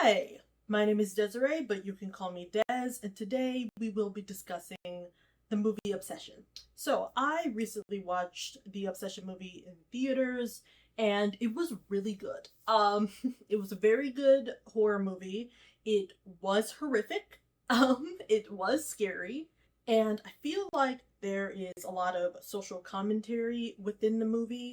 Hi, my name is Desiree, but you can call me Des, and today we will be discussing the movie Obsession. So, I recently watched the Obsession movie in theaters, and it was really good. It was a very good horror movie. It was horrific. It was scary, and I feel like there is a lot of social commentary within the movie.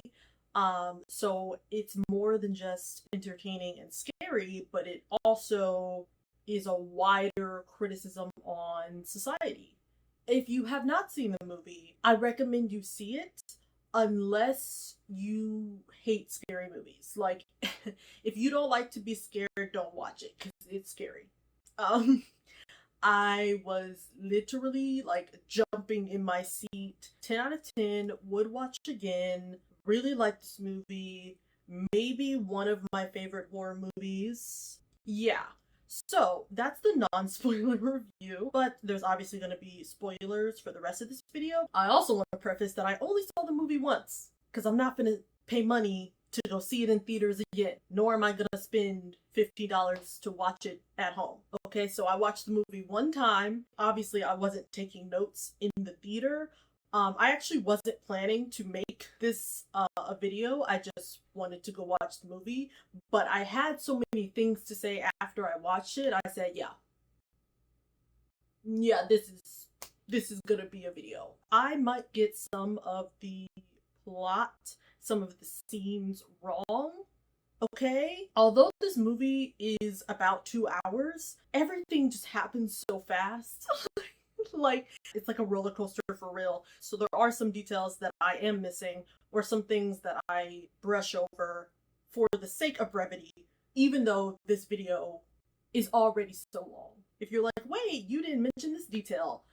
So it's more than just entertaining and scary, but it also is a wider criticism on society. If you have not seen the movie, I recommend you see it unless you hate scary movies. Like, if you don't like to be scared, don't watch it because it's scary. Um, I was literally like jumping in my seat. 10 out of 10, would watch again. Really like this movie. Maybe one of my favorite horror movies. Yeah. So that's the non-spoiler review, but there's obviously going to be spoilers for the rest of this video. I also want to preface that I only saw the movie once, because I'm not going to pay money to go see it in theaters again, nor am I going to spend $50 to watch it at home. Okay, so I watched the movie one time. Obviously, I wasn't taking notes in the theater. I actually wasn't planning to make this a video. I just wanted to go watch the movie, but I had so many things to say after I watched it. I said, yeah, this is gonna be a video. I might get some of the plot, some of the scenes wrong. Okay? Although this movie is about 2 hours, everything just happens so fast. Like, it's like a roller coaster for real. So there are some details that I am missing, or some things that I brush over for the sake of brevity, even though this video is already so long. If you're like, wait, you didn't mention this detail,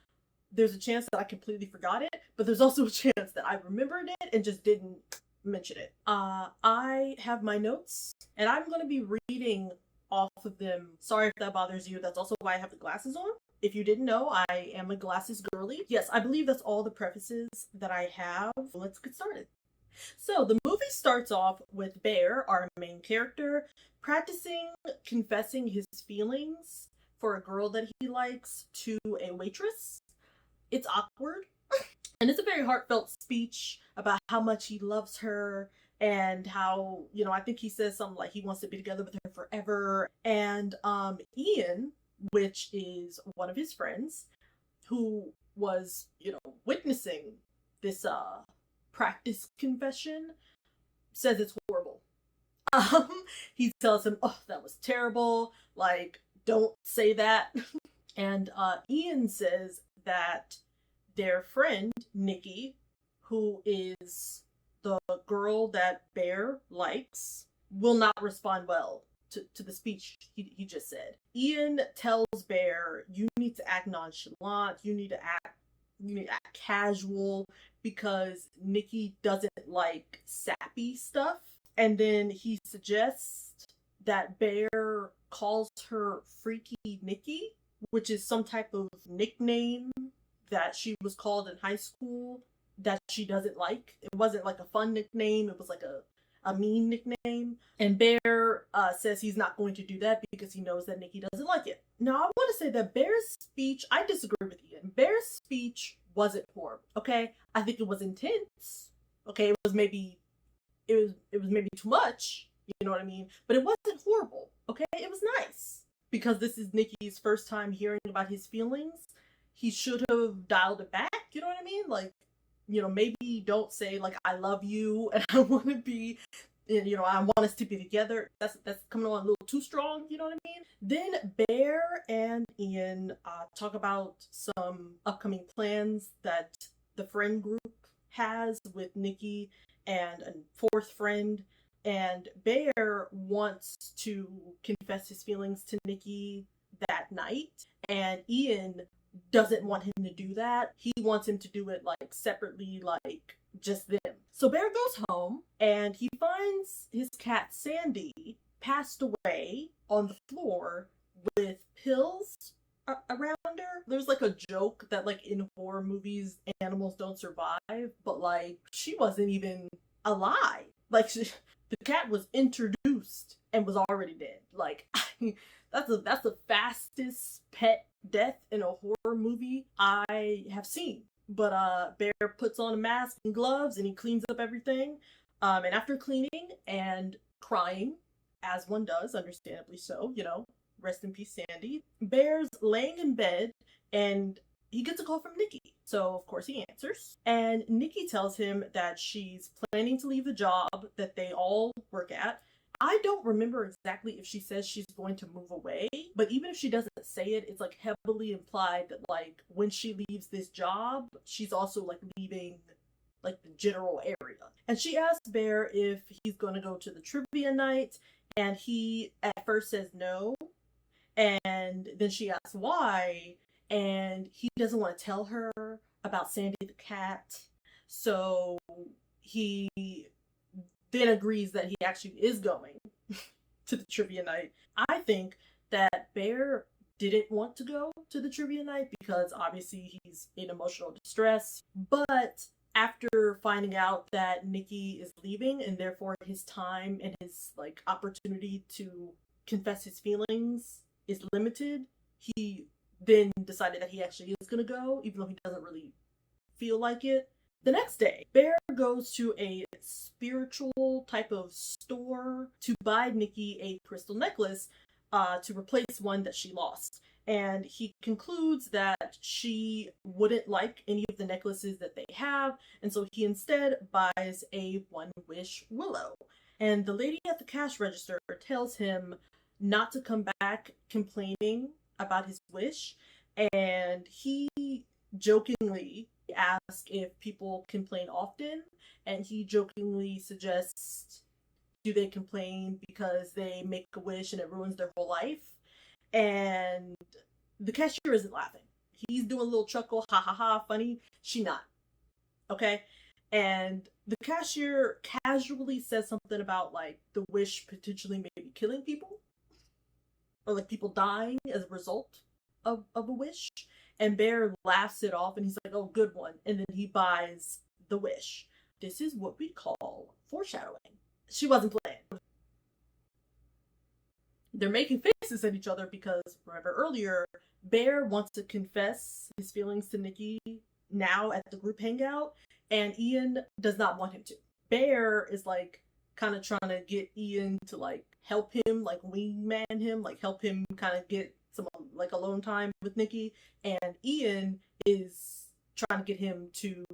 there's a chance that I completely forgot it, but there's also a chance that I remembered it and just didn't mention it. I have my notes, and I'm going to be reading off of them. Sorry if that bothers you. That's also why I have the glasses on. If you didn't know, I am a glasses girly. Yes, I believe that's all the prefaces that I have. Let's get started. So the movie starts off with Bear, our main character, practicing confessing his feelings for a girl that he likes to a waitress. It's awkward. And it's a very heartfelt speech about how much he loves her and how, I think he says something like he wants to be together with her forever. And Ian, which is one of his friends, who was, witnessing this practice confession, says it's horrible. He tells him, oh, that was terrible. Like, don't say that. And Ian says that their friend, Nikki, who is the girl that Bear likes, will not respond well to the speech he just said. Ian tells Bear, you need to act nonchalant, you need to act casual, because Nikki doesn't like sappy stuff. And then he suggests that Bear calls her Freaky Nikki, which is some type of nickname that she was called in high school that she doesn't like. It wasn't like a fun nickname, it was like a mean nickname. And Bear says he's not going to do that because he knows that Nikki doesn't like it. Now, I want to say that Bear's speech, I disagree with Ian. Bear's speech wasn't horrible, okay? I think it was intense, okay? It was maybe too much, you know what I mean? But it wasn't horrible, okay? It was nice. Because this is Nikki's first time hearing about his feelings, he should have dialed it back, you know what I mean? Like, maybe don't say, like, I love you and I want to be, I want us to be together. That's coming on a little too strong, you know what I mean? Then Bear and Ian talk about some upcoming plans that the friend group has with Nikki and a fourth friend. And Bear wants to confess his feelings to Nikki that night, and Ian doesn't want him to do that. He wants him to do it like separately, like just them. So Bear goes home and he finds his cat Sandy passed away on the floor with pills around her. There's like a joke that like in horror movies animals don't survive, but like she wasn't even alive. Like the cat was introduced and was already dead. Like That's the fastest pet death in a horror movie I have seen. But Bear puts on a mask and gloves and he cleans up everything. And after cleaning and crying, as one does, understandably so, rest in peace, Sandy. Bear's laying in bed and he gets a call from Nikki. So, of course, he answers. And Nikki tells him that she's planning to leave the job that they all work at. I don't remember exactly if she says she's going to move away, but even if she doesn't say it, it's like heavily implied that like when she leaves this job, she's also like leaving like the general area. And she asks Bear if he's going to go to the trivia night, and he at first says no, and then she asks why, and he doesn't want to tell her about Sandy the cat. So he then agrees that he actually is going to the trivia night. I think that Bear didn't want to go to the trivia night because obviously he's in emotional distress. But after finding out that Nikki is leaving and therefore his time and his like opportunity to confess his feelings is limited, he then decided that he actually is going to go, even though he doesn't really feel like it. The next day, Bear goes to a spiritual type of store to buy Nikki a crystal necklace to replace one that she lost. And he concludes that she wouldn't like any of the necklaces that they have, and so he instead buys a one-wish willow. And the lady at the cash register tells him not to come back complaining about his wish, and he jokingly asks if people complain often, and he jokingly suggests, do they complain because they make a wish and it ruins their whole life? And the cashier isn't laughing. He's doing a little chuckle, ha ha ha, funny. She not. Okay? And the cashier casually says something about like the wish potentially maybe killing people, or like people dying as a result of a wish. And Bear laughs it off and he's like, oh, good one. And then he buys the wish. This is what we call foreshadowing. She wasn't playing. They're making faces at each other because, remember earlier, Bear wants to confess his feelings to Nikki now at the group hangout, and Ian does not want him to. Bear is like kind of trying to get Ian to like help him, like wingman him, like help him kind of get some like alone time with Nikki, and Ian is trying to get him to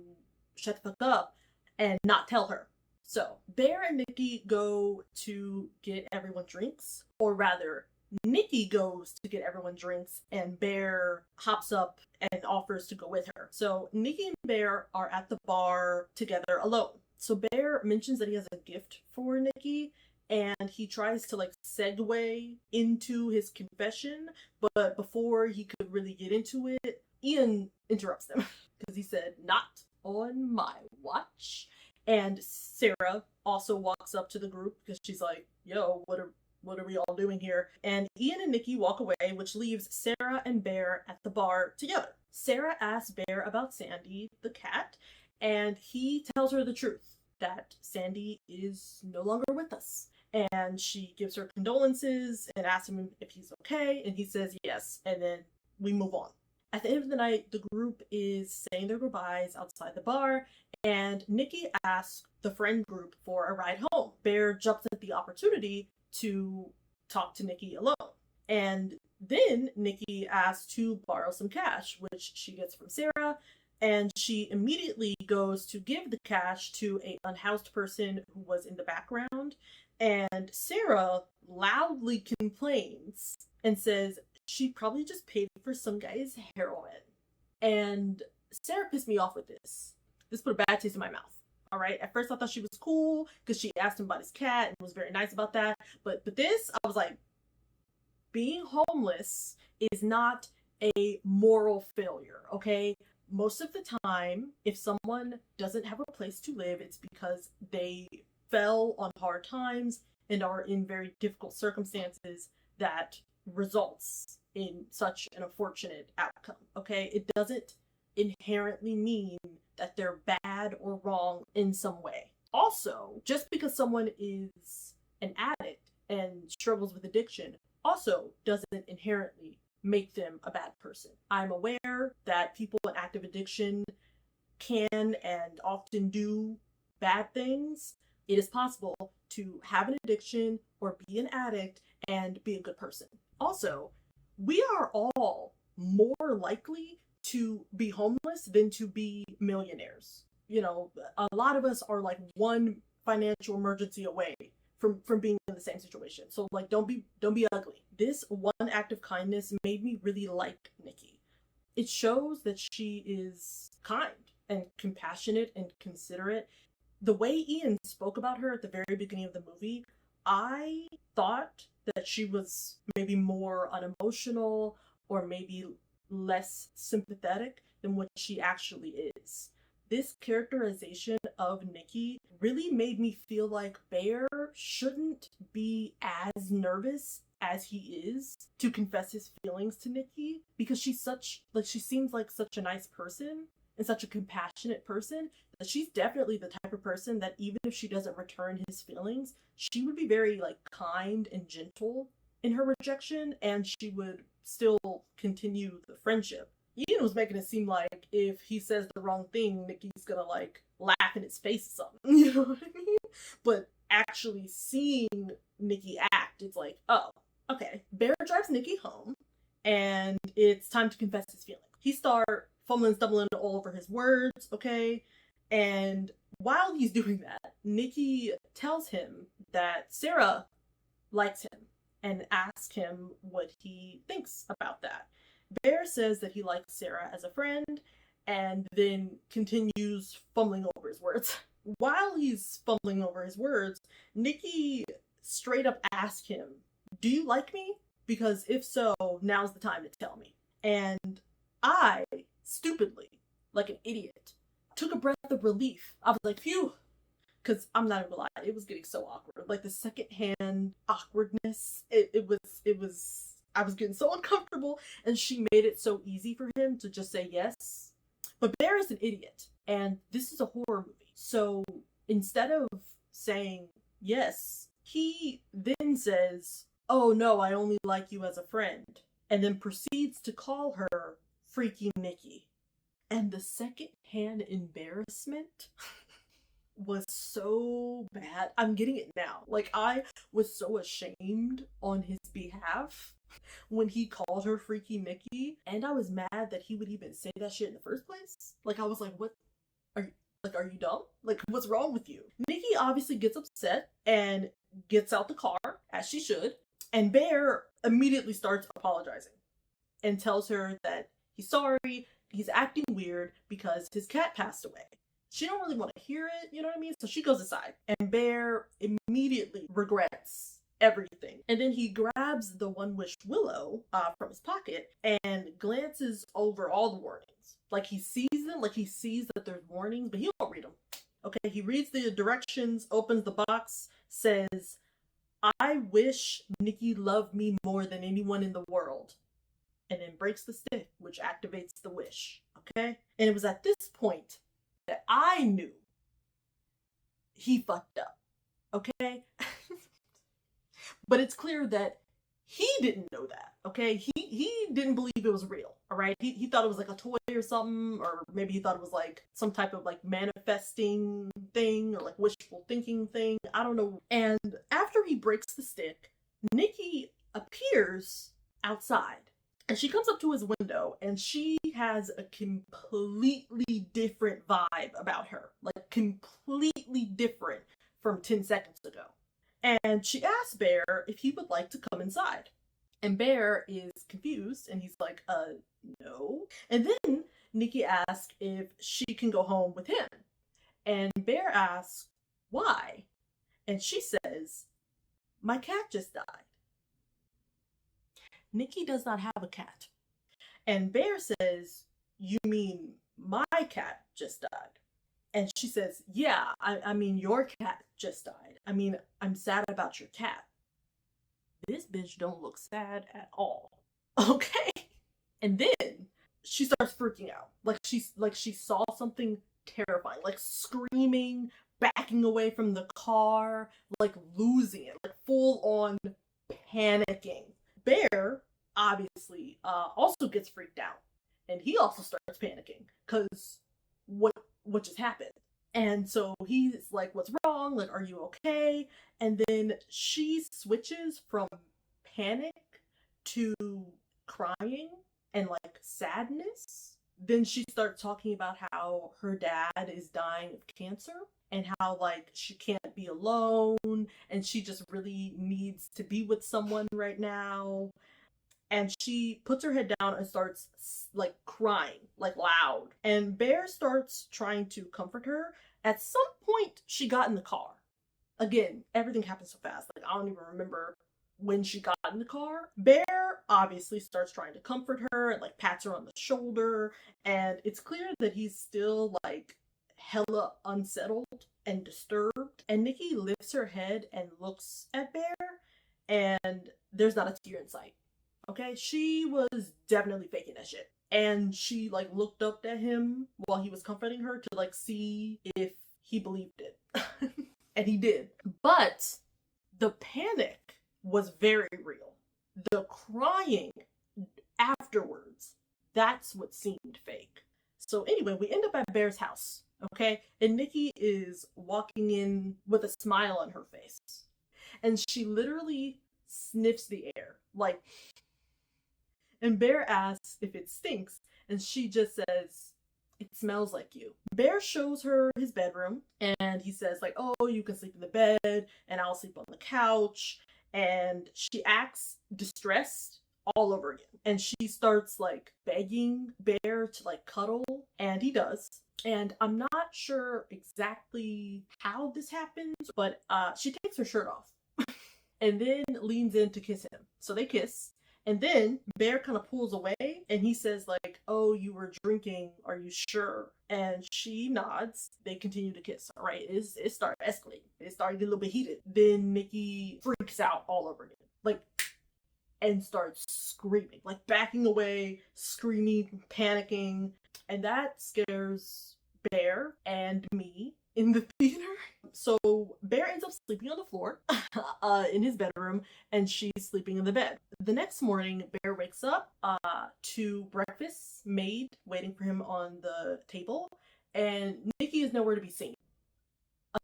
shut the fuck up and not tell her. So Bear and Nikki go to get everyone drinks, or rather, Nikki goes to get everyone drinks and Bear hops up and offers to go with her. So Nikki and Bear are at the bar together alone. So Bear mentions that he has a gift for Nikki, and he tries to like segue into his confession, but before he could really get into it, Ian interrupts them because he said, not on my watch. And Sarah also walks up to the group because she's like, yo, what are we all doing here? And Ian and Nikki walk away, which leaves Sarah and Bear at the bar together. Sarah asks Bear about Sandy, the cat, and he tells her the truth, that Sandy is no longer with us. And she gives her condolences and asks him if he's okay, and he says yes, and then we move on. At the end of the night, the group is saying their goodbyes outside the bar, and Nikki asks the friend group for a ride home. Bear jumps at the opportunity to talk to Nikki alone. And then Nikki asks to borrow some cash, which she gets from Sarah, and she immediately goes to give the cash to an unhoused person who was in the background. And Sarah loudly complains and says she probably just paid for some guy's heroin. And Sarah pissed me off with this. This put a bad taste in my mouth. All right. At first I thought she was cool because she asked him about his cat and was very nice about that. But this, I was like, being homeless is not a moral failure. Okay. Most of the time, if someone doesn't have a place to live, it's because they fell on hard times and are in very difficult circumstances that results in such an unfortunate outcome. Okay. It doesn't inherently mean that they're bad or wrong in some way. Also, just because someone is an addict and struggles with addiction also doesn't inherently make them a bad person. I'm aware that people with active addiction can and often do bad things. It is possible to have an addiction or be an addict and be a good person. Also, we are all more likely to be homeless than to be millionaires. You know, a lot of us are like one financial emergency away from being in the same situation. So like don't be ugly. This one act of kindness made me really like Nikki. It shows that she is kind and compassionate and considerate. The way Ian spoke about her at the very beginning of the movie, I thought that she was maybe more unemotional or maybe less sympathetic than what she actually is. This characterization of Nikki really made me feel like Bear shouldn't be as nervous as he is to confess his feelings to Nikki, because she seems like such a nice person and such a compassionate person that she's definitely the type of person that even if she doesn't return his feelings, she would be very like kind and gentle in her rejection, and she would still continue the friendship. Ian was making it seem like if he says the wrong thing, Nikki's gonna like laugh in his face or something. You know what I mean? But actually seeing Nikki act, it's like, oh, okay. Bear drives Nikki home, and it's time to confess his feelings. He starts fumbling, stumbling all over his words, okay? And while he's doing that, Nikki tells him that Sarah likes him and asks him what he thinks about that. Bear says that he likes Sarah as a friend and then continues fumbling over his words. While he's fumbling over his words, Nikki straight up asks him, "Do you like me? Because if so, now's the time to tell me." And I, stupidly, like an idiot, took a breath of relief. I was like, phew. Because I'm not gonna lie, it was getting so awkward. Like the secondhand awkwardness, it was, I was getting so uncomfortable, and she made it so easy for him to just say yes. But Bear is an idiot, and this is a horror movie. So instead of saying yes, he then says, "Oh no, I only like you as a friend," and then proceeds to call her Freaky Nikki. And the secondhand embarrassment was so bad. I'm getting it now. Like, I was so ashamed on his behalf when he called her Freaky Nikki, and I was mad that he would even say that shit in the first place. Like, I was like, what? Are you dumb? Like, what's wrong with you? Nikki obviously gets upset and gets out the car, as she should, and Bear immediately starts apologizing and tells her that he's sorry, he's acting weird because his cat passed away. She don't really want to hear it, you know what I mean? So she goes aside, and Bear immediately regrets everything. And then he grabs the One Wish Willow from his pocket and glances over all the warnings. Like he sees them, like he sees that there's warnings, but he don't read them. Okay, he reads the directions, opens the box, says, "I wish Nikki loved me more than anyone in the world," and then breaks the stick, which activates the wish. Okay? And it was at this point that I knew he fucked up. Okay? But it's clear that he didn't know that. Okay? He didn't believe it was real. Alright? He thought it was like a toy or something, or maybe he thought it was like some type of like manifesting thing or like wishful thinking thing. I don't know. And after he breaks the stick, Nikki appears outside. And she comes up to his window, and she has a completely different vibe about her. Like, completely different from 10 seconds ago. And she asks Bear if he would like to come inside. And Bear is confused, and he's like, no. And then Nikki asks if she can go home with him. And Bear asks, why? And she says, my cat just died. Nikki does not have a cat. And Bear says, you mean my cat just died? And she says, yeah, I mean your cat just died. I mean, I'm sad about your cat. This bitch don't look sad at all. Okay? And then she starts freaking out. Like she saw something terrifying. Like screaming, backing away from the car, like losing it. Like full on panicking. Bear obviously also gets freaked out, and he also starts panicking because what just happened? And so he's like, "What's wrong? Like, are you okay?" And then she switches from panic to crying and like sadness. Then she starts talking about how her dad is dying of cancer and how like she can't be alone and she just really needs to be with someone right now. And she puts her head down and starts like crying like loud, and Bear starts trying to comfort her. At some point she got in the car. Again, everything happens so fast, like I don't even remember when she got in the car. Bear obviously starts trying to comfort her and like pats her on the shoulder, and it's clear that he's still like hella unsettled and disturbed. And Nikki lifts her head and looks at Bear, and there's not a tear in sight. Okay, she was definitely faking that shit. And she like looked up at him while he was comforting her to like see if he believed it. And he did. But the panic was very real. The crying afterwards, that's what seemed fake. So anyway, we end up at Bear's house, okay? And Nikki is walking in with a smile on her face. And she literally sniffs the air. Like, and Bear asks if it stinks, and she just says, "It smells like you." Bear shows her his bedroom, and he says like, "Oh, you can sleep in the bed, and I'll sleep on the couch." And she acts distressed all over again. And she starts like begging Bear to like cuddle, and he does. And I'm not sure exactly how this happens, but she takes her shirt off and then leans in to kiss him. So they kiss. And then Bear kind of pulls away and he says like, "Oh, you were drinking, are you sure?" And she nods. They continue to kiss. All right, it started escalating. It started getting a little bit heated. Then Nikki freaks out all over again. Like, and starts screaming, like backing away, screaming, panicking. And that scares Bear and me in the theater. So Bear ends up sleeping on the floor in his bedroom, and she's sleeping in the bed. The next morning, Bear wakes up to breakfast made waiting for him on the table, and Nikki is nowhere to be seen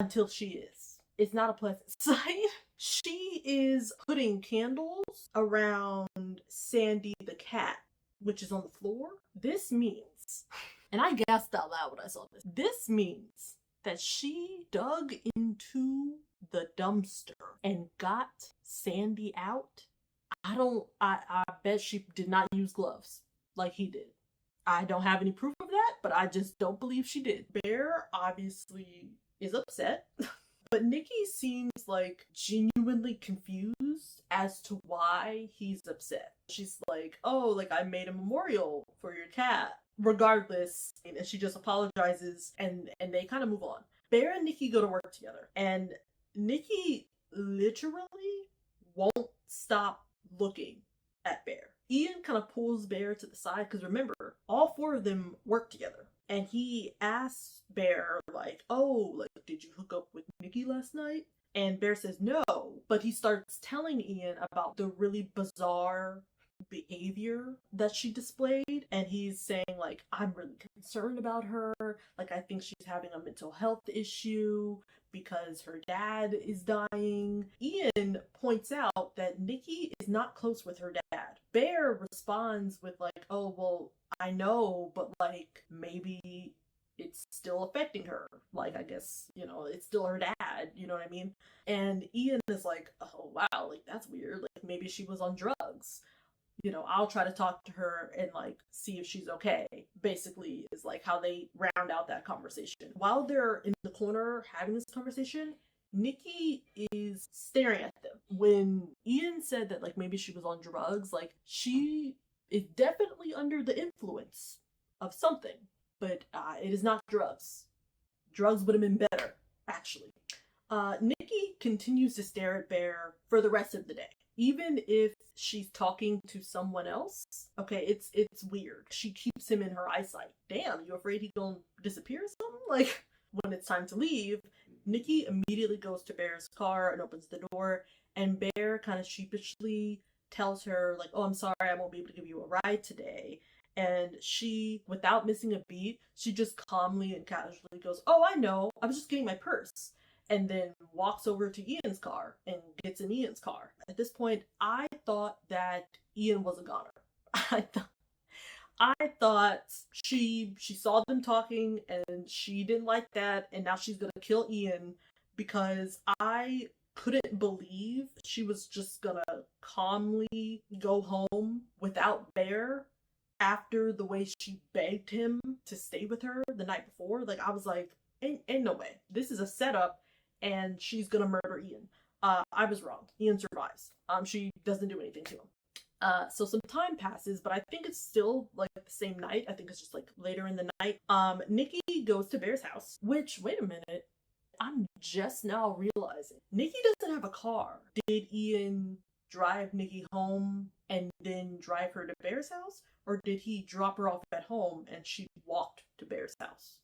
until she is. It's not a pleasant sight. She is putting candles around Sandy the cat, which is on the floor. This means, and I gasped out loud when I saw this, this means that she dug into the dumpster and got Sandy out. I bet she did not use gloves like he did. I don't have any proof of that, but I just don't believe she did. Bear obviously is upset, but Nikki seems like genuinely confused as to why he's upset. She's like, "Oh, like I made a memorial for your cat." Regardless, and she just apologizes, and they kind of move on. Bear and Nikki go to work together, and Nikki literally won't stop looking at Bear. Ian kind of pulls Bear to the side because remember, all four of them work together. And he asks Bear, like, "Oh, like, did you hook up with Nikki last night?" And Bear says no, but he starts telling Ian about the really bizarre behavior that she displayed, and he's saying like, "I'm really concerned about her, like I think she's having a mental health issue because her dad is dying." Ian points out that Nikki is not close with her dad. Bear responds with like, "Oh, well, I know, but like maybe it's still affecting her. Like, I guess, you know, it's still her dad, you know what I mean?" And Ian is like, "Oh, wow, like that's weird. Like maybe she was on drugs. You know, I'll try to talk to her and like see if she's okay." Basically is like how they round out that conversation. While they're in the corner having this conversation, Nikki is staring at them. When Ian said that like maybe she was on drugs, like she is definitely under the influence of something, but it is not drugs. Drugs would have been better, actually. Nikki continues to stare at Bear for the rest of the day. Even if she's talking to someone else, okay, it's weird. She keeps him in her eyesight. Damn, you afraid he gonna disappear or something? Like, when it's time to leave, Nikki immediately goes to Bear's car and opens the door, and Bear kind of sheepishly tells her, like, oh, I'm sorry, I won't be able to give you a ride today. And she, without missing a beat, she just calmly and casually goes, oh, I know, I was just getting my purse. And then walks over to Ian's car and gets in Ian's car. At this point, I thought that Ian was a goner. I thought she saw them talking and she didn't like that, and now she's gonna kill Ian, because I couldn't believe she was just gonna calmly go home without Bear after the way she begged him to stay with her the night before. Like, I was like, ain't no way. This is a setup and she's gonna murder Ian. I was wrong. Ian survives. She doesn't do anything to him. So some time passes, but I think it's still like the same night. I think it's just like later in the night. Nikki goes to Bear's house, which, wait a minute, I'm just now realizing Nikki doesn't have a car. Did Ian drive Nikki home and then drive her to Bear's house? Or did he drop her off at home and she walked to Bear's house?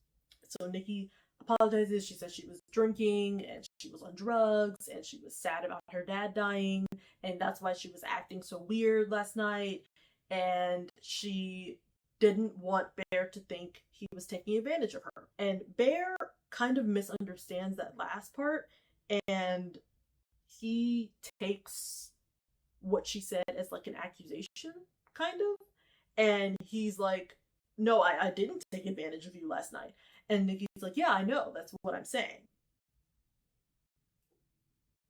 So Nikki apologizes. She says she was drinking and she was on drugs and she was sad about her dad dying, and that's why she was acting so weird last night, and she didn't want Bear to think he was taking advantage of her. And Bear kind of misunderstands that last part, and he takes what she said as like an accusation, kind of, and he's like, no, I didn't take advantage of you last night. And Nikki's like, yeah, I know, that's what I'm saying.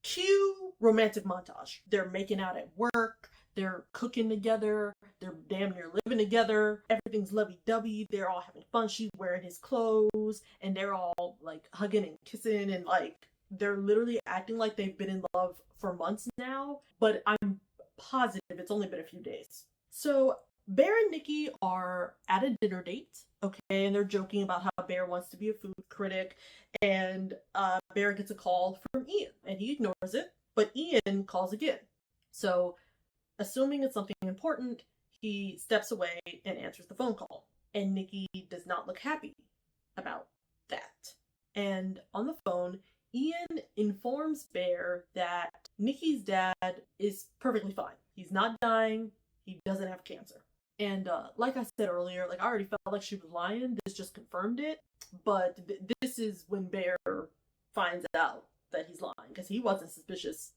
Cue romantic montage. They're making out at work, they're cooking together, they're damn near living together, everything's lovey-dovey, they're all having fun, she's wearing his clothes, and they're all like hugging and kissing, and like they're literally acting like they've been in love for months now, but I'm positive it's only been a few days. So Bear and Nikki are at a dinner date, okay, and they're joking about how Bear wants to be a food critic, and Bear gets a call from Ian, and he ignores it, but Ian calls again. So, assuming it's something important, he steps away and answers the phone call, and Nikki does not look happy about that. And on the phone, Ian informs Bear that Nikki's dad is perfectly fine. He's not dying, he doesn't have cancer. And like I said earlier, like I already felt like she was lying. This just confirmed it. But this is when Bear finds out that he's lying, because he wasn't suspicious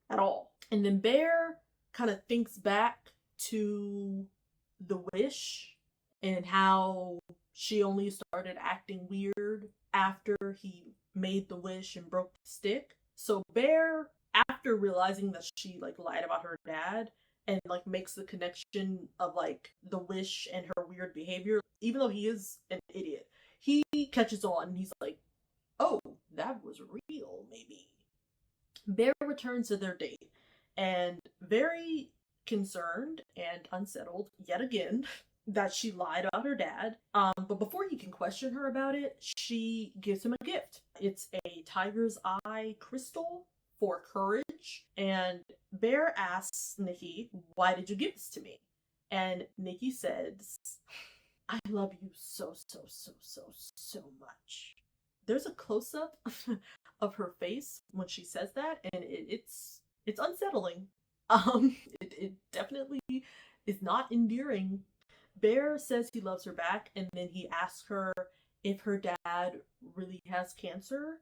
at all. And then Bear kind of thinks back to the wish and how she only started acting weird after he made the wish and broke the stick. So Bear, after realizing that she like lied about her dad, and like makes the connection of like the wish and her weird behavior, even though he is an idiot, he catches on and he's like, oh, that was real, maybe. Bear returns to their date, and very concerned and unsettled yet again that she lied about her dad. But before he can question her about it, she gives him a gift. It's a tiger's eye crystal for courage, and Bear asks Nikki, why did you give this to me? And Nikki says, I love you so much. There's a close-up of her face when she says that, and it's unsettling. It definitely is not endearing. Bear says he loves her back, and then he asks her if her dad really has cancer,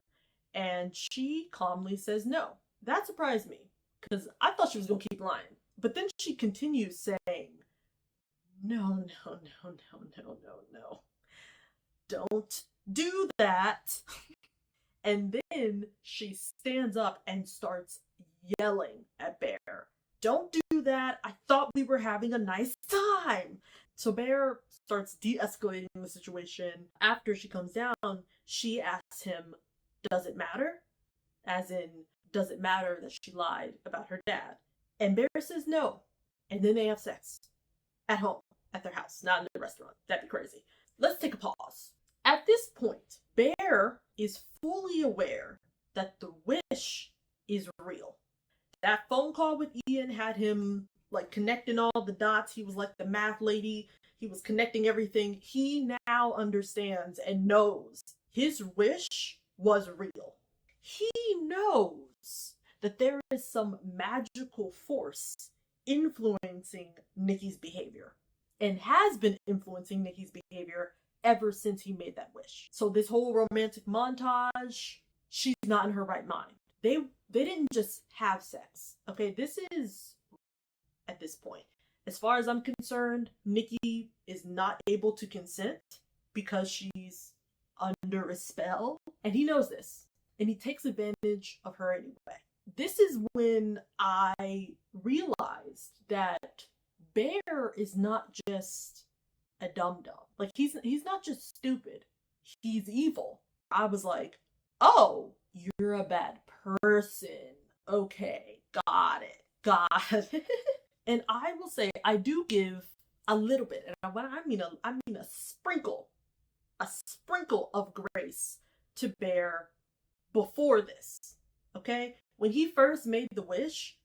and she calmly says no. That surprised me, because I thought she was going to keep lying. But then she continues saying, no. Don't do that. And then she stands up and starts yelling at Bear. Don't do that. I thought we were having a nice time. So Bear starts de-escalating the situation. After she comes down, she asks him, does it matter? As in, does it matter that she lied about her dad? And Bear says no. And then they have sex. At home. At their house. Not in the restaurant. That'd be crazy. Let's take a pause. At this point, Bear is fully aware that the wish is real. That phone call with Ian had him like connecting all the dots. He was like the math lady. He was connecting everything. He now understands and knows his wish was real. He knows that there is some magical force influencing Nikki's behavior and has been influencing Nikki's behavior ever since he made that wish. So this whole romantic montage, she's not in her right mind. They didn't just have sex. Okay, this is, at this point, as far as I'm concerned, Nikki is not able to consent because she's under a spell, and he knows this, and he takes advantage of her anyway. This is when I realized that Bear is not just a dum-dum. Like, he's not just stupid. He's evil. I was like, oh, you're a bad person. Okay, got it. And I will say, I do give a little bit, and when I mean a sprinkle of grace to Bear before this. Okay? When he first made the wish,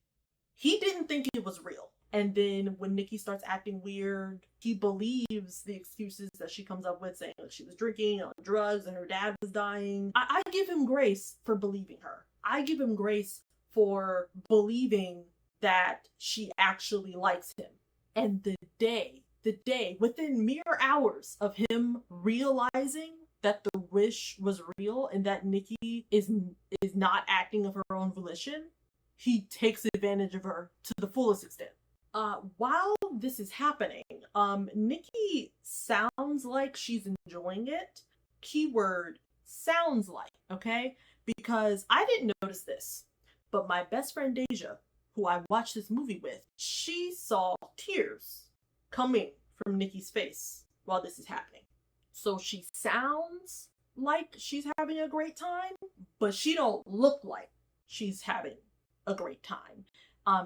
he didn't think it was real. And then when Nikki starts acting weird, he believes the excuses that she comes up with, saying that she was drinking on drugs and her dad was dying. I give him grace for believing her. I give him grace for believing that she actually likes him. And the day, within mere hours of him realizing that the wish was real and that Nikki is not acting of her own volition, he takes advantage of her to the fullest extent. While this is happening, Nikki sounds like she's enjoying it. Keyword, sounds like, okay? Because I didn't notice this, but my best friend Deja, who I watched this movie with, she saw tears coming from Nikki's face while this is happening. So she sounds like she's having a great time, but she don't look like she's having a great time.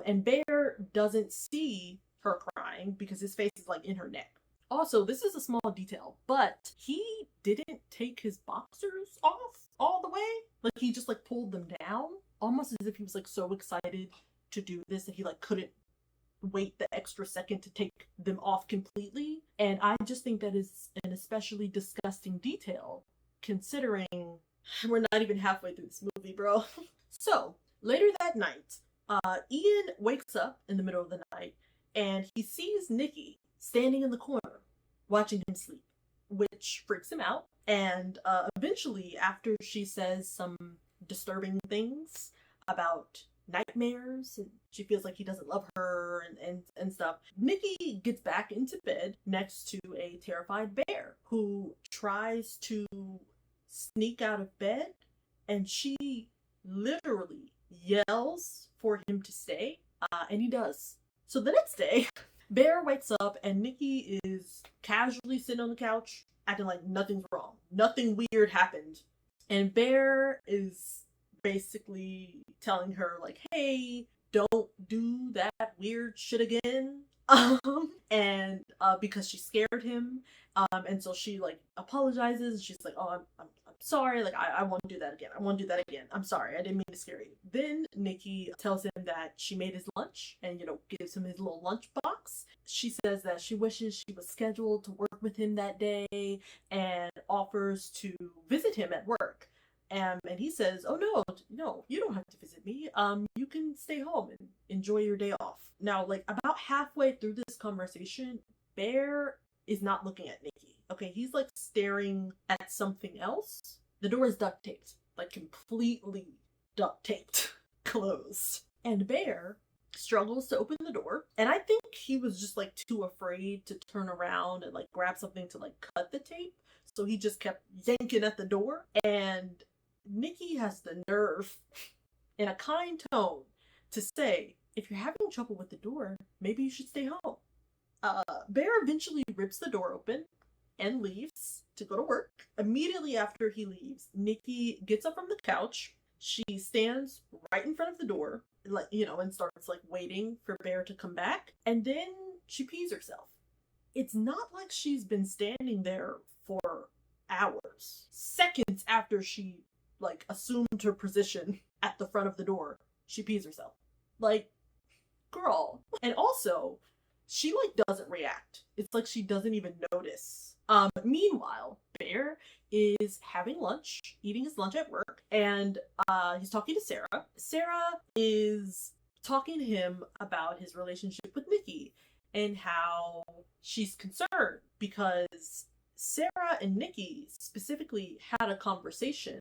And Bear doesn't see her crying because his face is like in her neck. Also, this is a small detail, but he didn't take his boxers off all the way. Like, he just like pulled them down, almost as if he was like so excited to do this that he like couldn't wait the extra second to take them off completely. And I just think that is an especially disgusting detail, considering we're not even halfway through this movie, bro. So later that night, Ian wakes up in the middle of the night and he sees Nikki standing in the corner watching him sleep, which freaks him out. And eventually, after she says some disturbing things about nightmares and she feels like he doesn't love her and stuff, Nikki gets back into bed next to a terrified Bear who tries to sneak out of bed, and she literally yells for him to stay, and he does. So the next day, Bear wakes up and Nikki is casually sitting on the couch acting like nothing's wrong, nothing weird happened, and Bear is basically telling her like, hey, don't do that weird shit again. And because she scared him, and so she like apologizes. She's like, oh, I'm sorry, like I won't do that again. I'm sorry, I didn't mean to scare you. Then Nikki tells him that she made his lunch and, you know, gives him his little lunch box. She says that she wishes she was scheduled to work with him that day and offers to visit him at work. And he says, oh no, you don't have to visit me. You can stay home and enjoy your day off. Now, like, about halfway through this conversation, Bear is not looking at Nikki. Okay, he's like staring at something else. The door is duct taped, like completely duct taped closed. And Bear struggles to open the door. And I think he was just like too afraid to turn around and like grab something to like cut the tape. So he just kept yanking at the door. And Nikki has the nerve, in a kind tone, to say, if you're having trouble with the door, maybe you should stay home. Bear eventually rips the door open and leaves to go to work. Immediately after he leaves, Nikki gets up from the couch. She stands right in front of the door, like, you know, and starts like waiting for Bear to come back. And then she pees herself. It's not like she's been standing there for hours. Seconds after she like assumed her position at the front of the door, she pees herself. Like, girl. And also, she like doesn't react. It's like she doesn't even notice. Meanwhile, Bear is having lunch, eating his lunch at work, and he's talking to Sarah. Sarah is talking to him about his relationship with Nikki and how she's concerned because Sarah and Nikki specifically had a conversation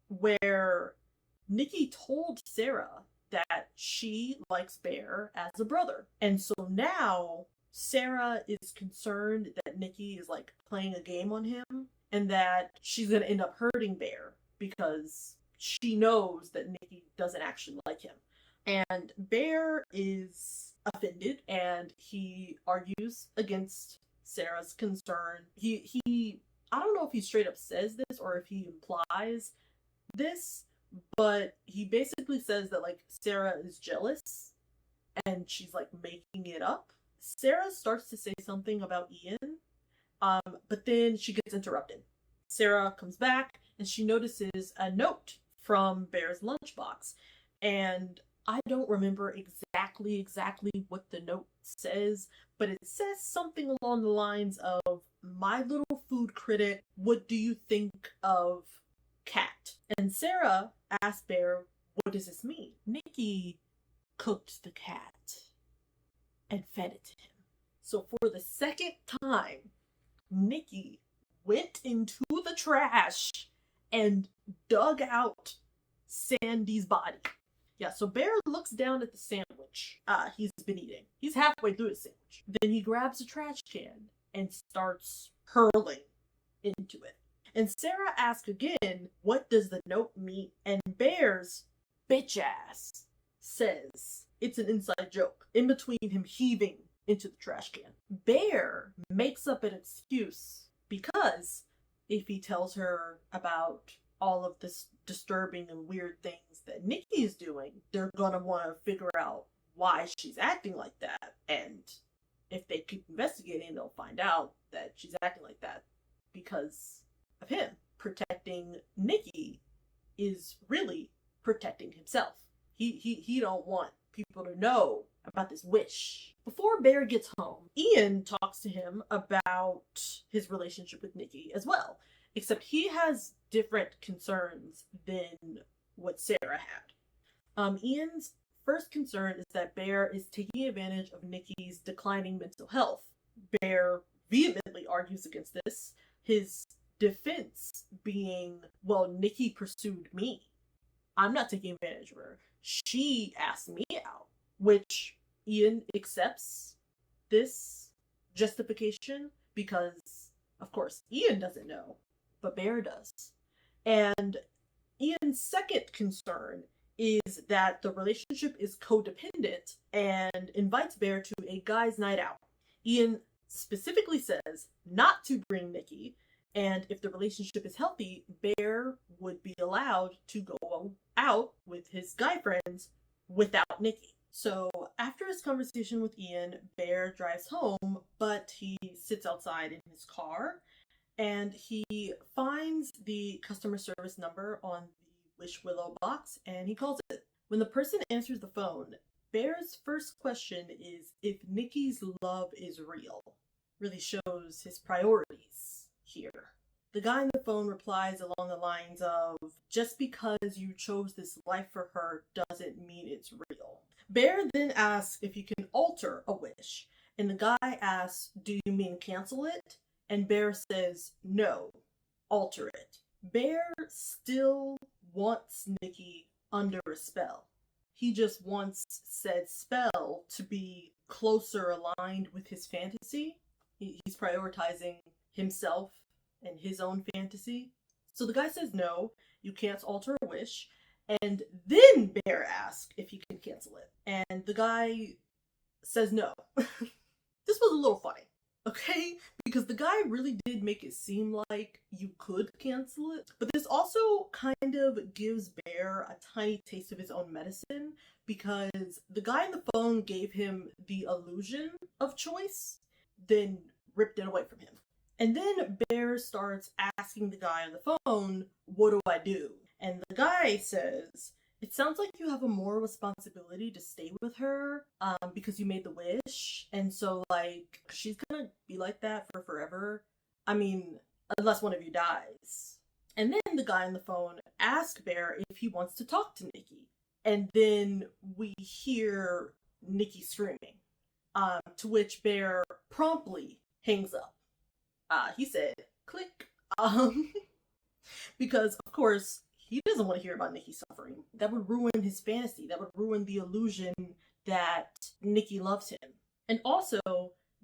where Nikki told Sarah that she likes Bear as a brother. And so now Sarah is concerned that Nikki is like playing a game on him and that she's going to end up hurting Bear because she knows that Nikki doesn't actually like him. And Bear is offended and he argues against Sarah's concern. He I don't know if he straight up says this or if he implies this, but he basically says that like Sarah is jealous and she's like making it up. Sarah starts to say something about Ian, but then she gets interrupted. Sarah comes back and she notices a note from Bear's lunchbox, and I don't remember exactly what the note says, but it says something along the lines of, "My little food critic, what do you think of cat?" And Sarah asked Bear, "What does this mean?" Nikki cooked the cat and fed it to him. So for the second time, Nikki went into the trash and dug out Sandy's body. Yeah, so Bear looks down at the sandwich he's been eating. He's halfway through his sandwich. Then he grabs a trash can and starts hurling into it. And Sarah asks again, "What does the note mean?" And Bear's bitch ass says it's an inside joke in between him heaving into the trash can. Bear makes up an excuse because if he tells her about all of this disturbing and weird things that Nikki is doing, they're gonna want to figure out why she's acting like that. And if they keep investigating, they'll find out that she's acting like that because of him. Protecting Nikki is really protecting himself. He don't want people to know about this wish. Before Bear gets home, Ian talks to him about his relationship with Nikki as well, except he has different concerns than what Sarah had. Ian's first concern is that Bear is taking advantage of Nikki's declining mental health. Bear vehemently argues against this, his defense being, "Well, Nikki pursued me. I'm not taking advantage of her. She asked me out," which Ian accepts this justification because, of course, Ian doesn't know, but Bear does. And Ian's second concern is that the relationship is codependent and invites Bear to a guy's night out. Ian specifically says not to bring Nikki, and if the relationship is healthy, Bear would be allowed to go out with his guy friends without Nikki. So after his conversation with Ian, Bear drives home, but he sits outside in his car and he finds the customer service number on the Wish Willow box and he calls it. When the person answers the phone, Bear's first question is if Nikki's love is real. Really shows his priorities here. The guy on the phone replies along the lines of, "Just because you chose this life for her doesn't mean it's real." Bear then asks if you can alter a wish, and the guy asks, "Do you mean cancel it?" And Bear says, "No, alter it." Bear still wants Nikki under a spell. He just wants said spell to be closer aligned with his fantasy. He's prioritizing himself and his own fantasy. So the guy says, "No, you can't alter a wish." And then Bear asks if he can cancel it. And the guy says no. This was a little funny, okay? Because the guy really did make it seem like you could cancel it. But this also kind of gives Bear a tiny taste of his own medicine because the guy on the phone gave him the illusion of choice, then ripped it away from him. And then Bear starts asking the guy on the phone, "What do I do?" And the guy says, "It sounds like you have a moral responsibility to stay with her because you made the wish. And so, like, she's gonna be like that for forever. I mean, unless one of you dies." And then the guy on the phone asks Bear if he wants to talk to Nikki. And then we hear Nikki screaming, to which Bear promptly hangs up. He said, click. Um, because, of course, he doesn't want to hear about Nikki suffering. That would ruin his fantasy. That would ruin the illusion that Nikki loves him. And also,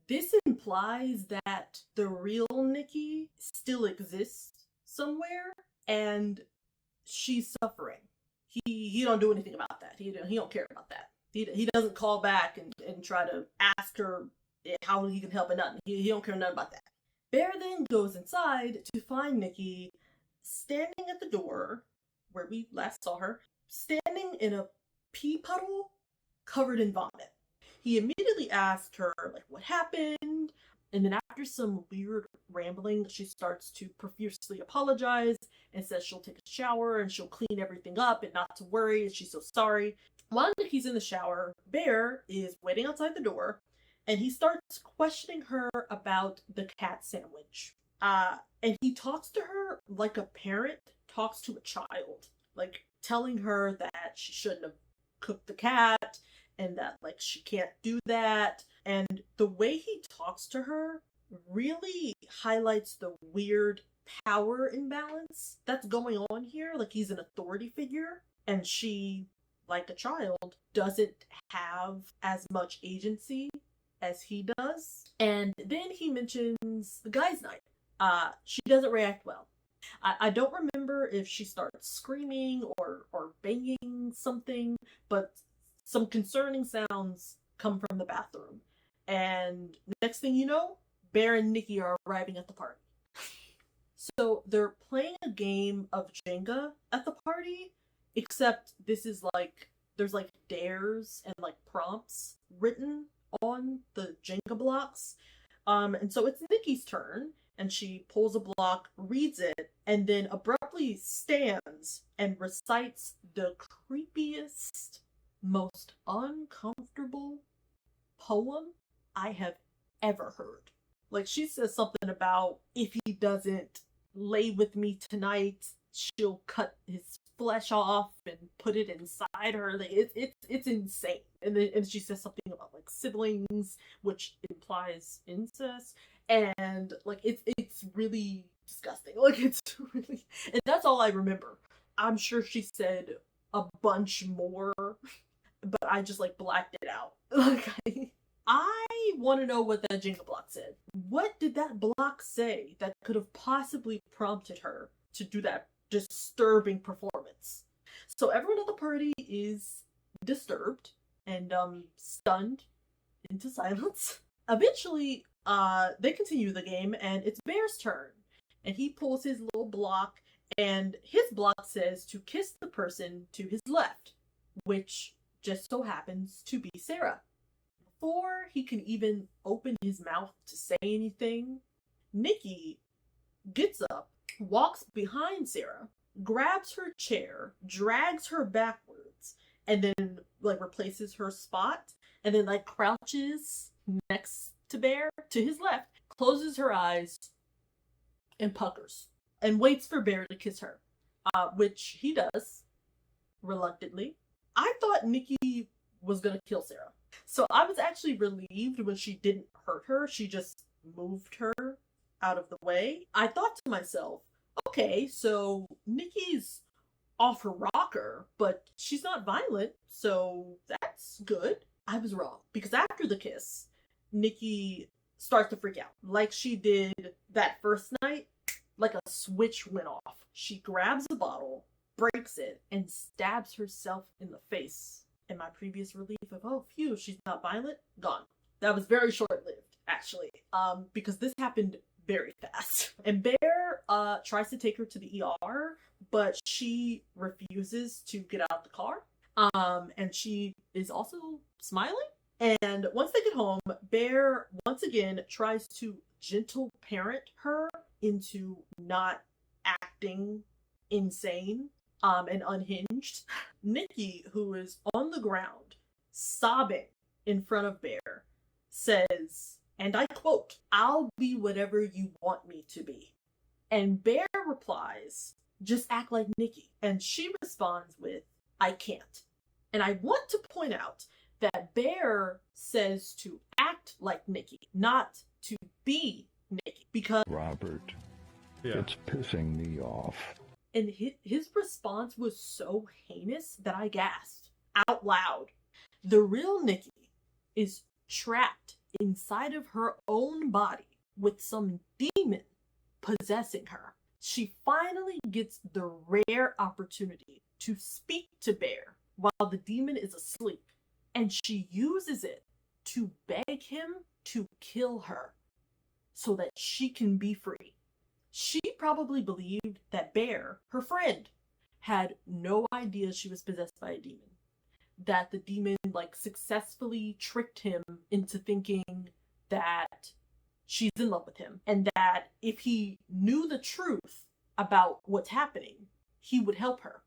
this implies that the real Nikki still exists somewhere, and she's suffering. He don't do anything about that. He don't care about that. He doesn't call back and try to ask her how he can help or nothing. He don't care nothing about that. Bear then goes inside to find Nikki standing at the door where we last saw her, standing in a pee puddle covered in vomit. He immediately asked her, like, what happened? And then after some weird rambling, she starts to profusely apologize and says she'll take a shower and she'll clean everything up and not to worry, and she's so sorry. While Nikki's in the shower, Bear is waiting outside the door, and he starts questioning her about the cat sandwich. And he talks to her like a parent talks to a child, like telling her that she shouldn't have cooked the cat and that, like, she can't do that. And the way he talks to her really highlights the weird power imbalance that's going on here. Like, he's an authority figure, and she, like a child, doesn't have as much agency as he does. And then he mentions the guy's night. She doesn't react well. I don't remember if she starts screaming or banging something, but some concerning sounds come from the bathroom. And next thing you know, Bear and Nikki are arriving at the party. So they're playing a game of Jenga at the party, except this is like, there's like dares and like prompts written on the Jenga blocks. And so it's Nikki's turn, and she pulls a block, reads it, and then abruptly stands and recites the creepiest, most uncomfortable poem I have ever heard. Like, she says something about, if he doesn't lay with me tonight, she'll cut his flesh off and put it inside her. Like, it's insane. And then she says something about like siblings, which implies incest, and like it's really disgusting. Like, it's really, and that's all I remember. I'm sure she said a bunch more, but I just like blacked it out. Like, I want to know what that Jenga block said. What did that block say that could have possibly prompted her to do that disturbing performance? So everyone at the party is disturbed and stunned into silence. Eventually, they continue the game, and it's Bear's turn. And he pulls his little block, and his block says to kiss the person to his left, which just so happens to be Sarah. Before he can even open his mouth to say anything, Nikki gets up, walks behind Sarah, grabs her chair, drags her backwards, and then like replaces her spot, and then like crouches next to Bear to his left, closes her eyes, and puckers, and waits for Bear to kiss her, which he does reluctantly. I thought Nikki was gonna kill Sarah, so I was actually relieved when she didn't hurt her. She just moved her out of the way. I thought to myself, okay, so Nikki's off her rocker, but she's not violent, so that's good. I was wrong, because after the kiss, Nikki starts to freak out, like she did that first night. Like a switch went off. She grabs a bottle, breaks it, and stabs herself in the face. And my previous relief of, oh, phew, she's not violent, gone. That was very short-lived, actually, because this happened very fast. And Bear tries to take her to the ER, but she refuses to get out of the car. And she is also smiling. And once they get home, Bear once again tries to gentle parent her into not acting insane and unhinged. Nikki, who is on the ground, sobbing in front of Bear, says, and I quote, "I'll be whatever you want me to be." And Bear replies, "Just act like Nikki." And she responds with, "I can't." And I want to point out that Bear says to act like Nikki, not to be Nikki, because Robert, it's pissing me off. And his response was so heinous that I gasped out loud. The real Nikki is trapped inside of her own body with some demon possessing her. She finally gets the rare opportunity to speak to Bear while the demon is asleep, and she uses it to beg him to kill her so that she can be free. She probably believed that Bear, her friend, had no idea she was possessed by a demon. That the demon, successfully tricked him into thinking that she's in love with him. And that if he knew the truth about what's happening, he would help her.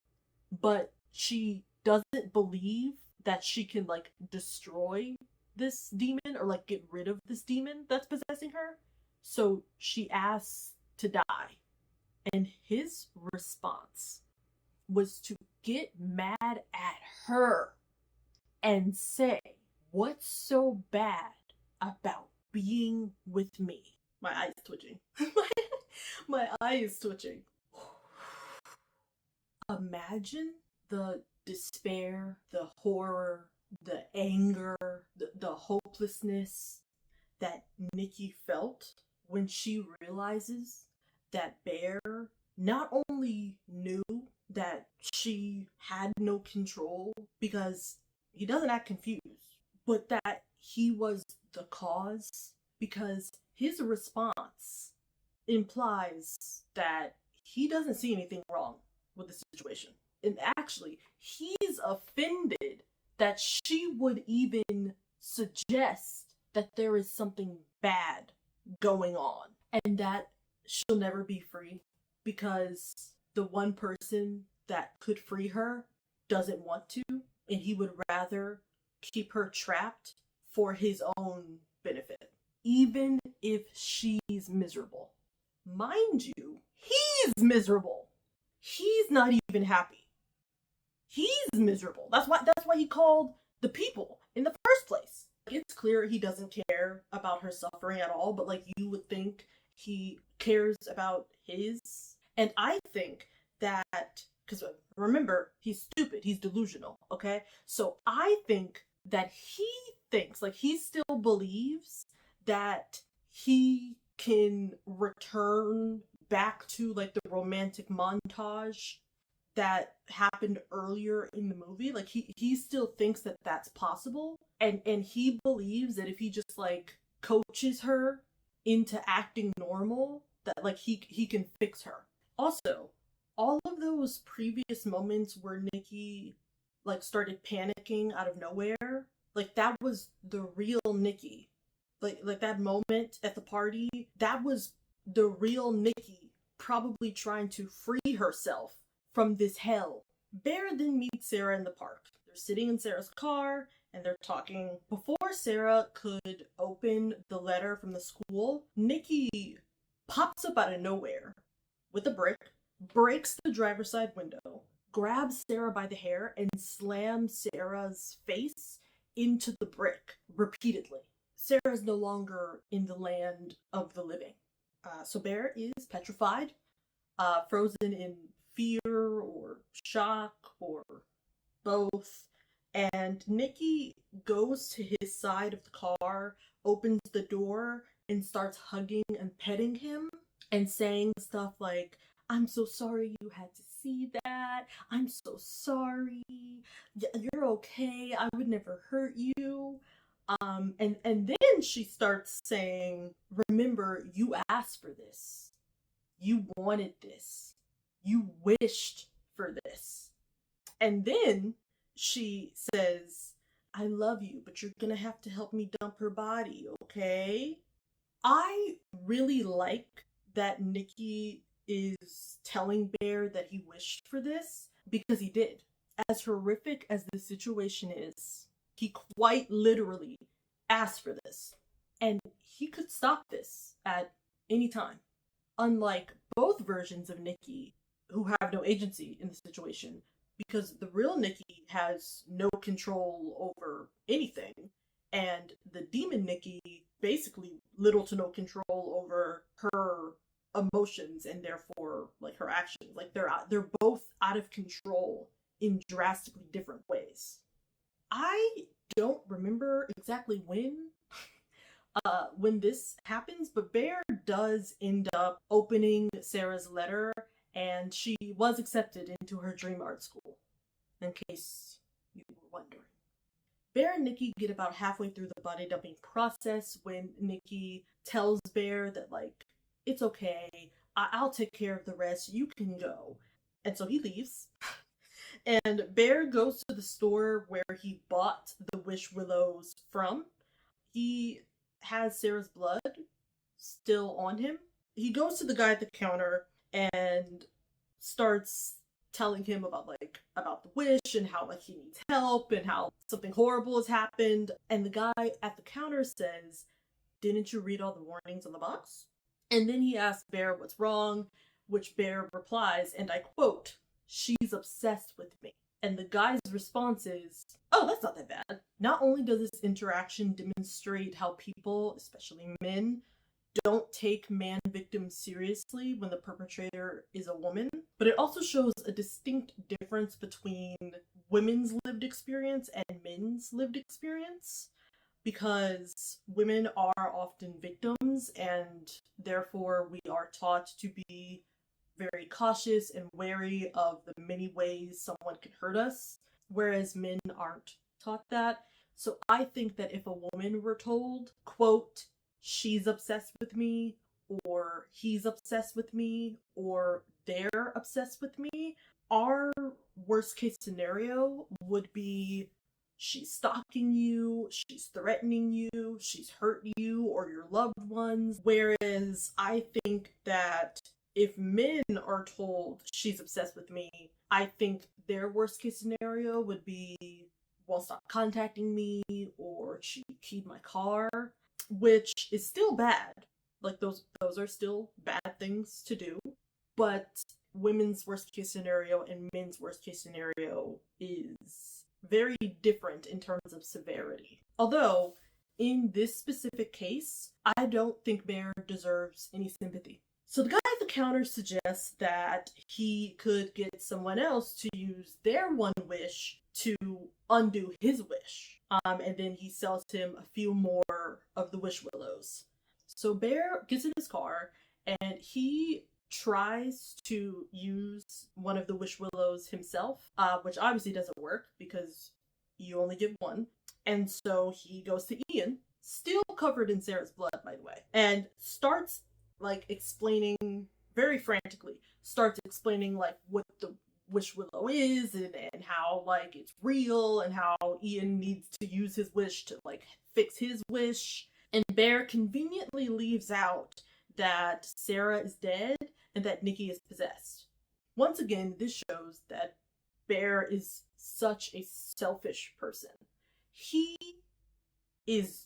But she doesn't believe that she can, destroy this demon or, get rid of this demon that's possessing her. So she asks to die. And his response was to get mad at her and say, "What's so bad about being with me?" My eyes twitching. My eyes twitching. Imagine the despair, the horror, the anger, the hopelessness that Nikki felt when she realizes that Bear not only knew that she had no control because he doesn't act confused, but that he was the cause, because his response implies that he doesn't see anything wrong with the situation. And actually, he's offended that she would even suggest that there is something bad going on and that she'll never be free because the one person that could free her doesn't want to, and he would rather keep her trapped for his own benefit, even if she's miserable. Mind you, he's miserable. He's not even happy. He's miserable. That's why he called the people in the first place. It's clear he doesn't care about her suffering at all, but you would think he cares about his. And I think that, because remember, he's stupid, he's delusional, okay? So I think that he thinks, he still believes that he can return back to the romantic montage that happened earlier in the movie. He still thinks that that's possible, and he believes that if he just coaches her into acting normal, that he can fix her. Also, all of those previous moments where Nikki started panicking out of nowhere, that was the real Nikki. Like that moment at the party, that was the real Nikki probably trying to free herself from this hell. Bear then meets Sarah in the park. They're sitting in Sarah's car and they're talking. Before Sarah could open the letter from the school, Nikki pops up out of nowhere with a brick, breaks the driver's side window, grabs Sarah by the hair, and slams Sarah's face into the brick repeatedly. Sarah is no longer in the land of the living. So Bear is petrified, frozen in fear or shock or both. And Nikki goes to his side of the car, opens the door, and starts hugging and petting him and saying stuff like, "I'm so sorry you had to see that. I'm so sorry. You're okay. I would never hurt you." And then she starts saying, "Remember, you asked for this. You wanted this. You wished for this." And then she says, "I love you, but you're gonna have to help me dump her body, okay?" I really like that Nikki is telling Bear that he wished for this, because he did. As horrific as the situation is, he quite literally asked for this. And he could stop this at any time. Unlike both versions of Nikki, who have no agency in the situation, because the real Nikki has no control over anything, and the demon Nikki basically little to no control over her emotions and therefore like her actions. Like they're both out of control in drastically different ways. I don't remember exactly when this happens, but Bear does end up opening Sarah's letter, and she was accepted into her dream art school, in case you were wondering. Bear and Nikki get about halfway through the body dumping process when Nikki tells Bear that, like, it's okay, I'll take care of the rest, you can go. And so he leaves. And Bear goes to the store where he bought the Wish Willows from. He has Sarah's blood still on him. He goes to the guy at the counter and starts telling him about the wish and how like he needs help and how something horrible has happened. And the guy at the counter says, "Didn't you read all the warnings on the box?" And then he asks Bear what's wrong, which Bear replies, and I quote, "She's obsessed with me." And the guy's response is, "Oh, that's not that bad." Not only does this interaction demonstrate how people, especially men, don't take man victims seriously when the perpetrator is a woman, but it also shows a distinct difference between women's lived experience and men's lived experience, because women are often victims and therefore we are taught to be very cautious and wary of the many ways someone can hurt us, whereas men aren't taught that. So I think that if a woman were told, quote, "She's obsessed with me," or "He's obsessed with me," or "They're obsessed with me," our worst case scenario would be she's stalking you, she's threatening you, she's hurt you or your loved ones. Whereas I think that if men are told she's obsessed with me, I think their worst case scenario would be, well, stop contacting me, or she keyed my car, which is still bad. Like those are still bad things to do. But women's worst case scenario and men's worst case scenario is very different in terms of severity. Although, in this specific case, I don't think Bear deserves any sympathy. So the guy at the counter suggests that he could get someone else to use their one wish to undo his wish. And then he sells him a few more of the Wish Willows. So Bear gets in his car and he tries to use one of the Wish Willows himself, which obviously doesn't work because you only get one. And so he goes to Ian, still covered in Sarah's blood, by the way, and starts explaining very frantically, what the Wish Willow is and how it's real and how Ian needs to use his wish to fix his wish. And Bear conveniently leaves out that Sarah is dead and that Nikki is possessed. Once again, this shows that Bear is such a selfish person. He is